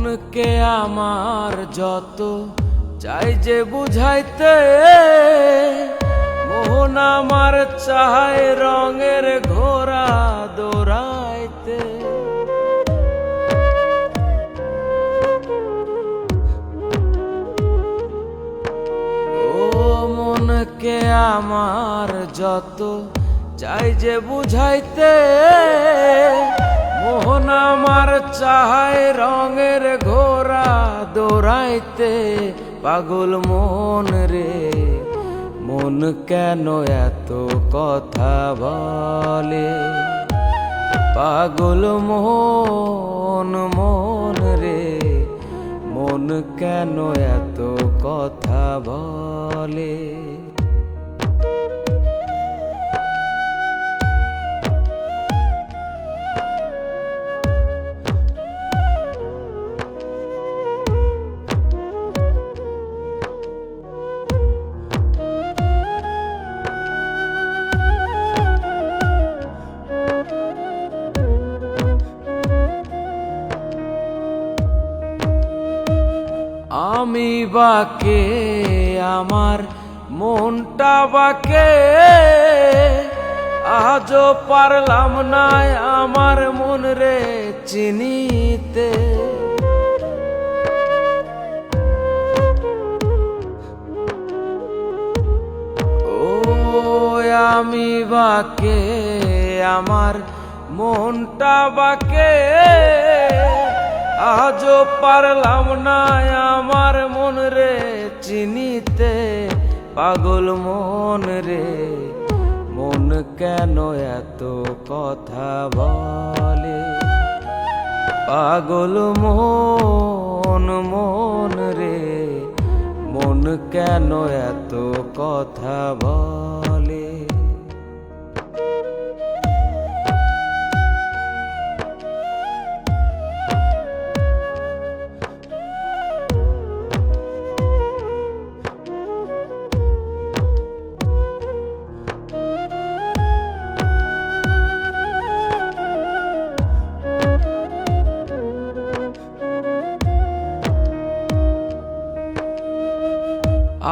মনকে আমার যত চাই যে বুঝাইতে, মোহন আমার চায় রঙের ঘোড়া দৌড়াইতে। ও মনকে আমার যত চাই যে বুঝাইতে, মোহন আমার চায় রঙের ঘোড়া দৌড়াইতে। পাগল মন রে, মন কেন এত কথা বলে? পাগল মন, মন রে, মন কেন এত কথা বলে? আমি বাকে, আমার মনটা বাকে, আজও পারলাম না আমার মন রে চিনিতে। ও আমি বাকে, আমার মনটা বাকে, আজও পারলাম না আমার মন রে চিনিতে। পাগল মন রে, মন কেন এত কথা বলে? পাগল মন, মন রে, মন কেন এত কথা বলে?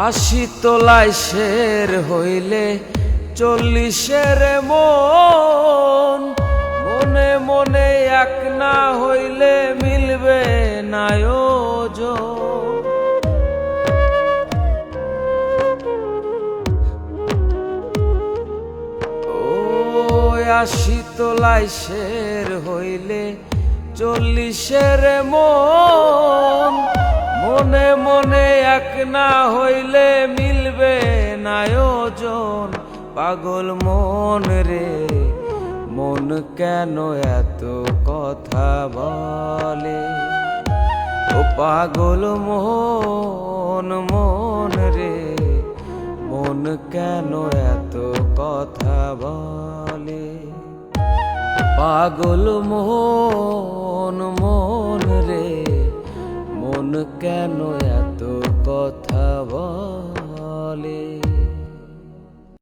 আশি তোলায় শের হইলে 40-এর মন, মনে মনে এক না হইলে মিলবে না ওজন। ও 80 তোলায় শের হইলে 40-এর মন, মনে মনে এক না হইলে মিলবে না ওজন। পাগল মন রে, মন কেন এত কথা বলে? ও পাগল মন, মন রে, মন কেন এত কথা বলে? পাগল মন, মন রে, মন কেন এত কথা বলে?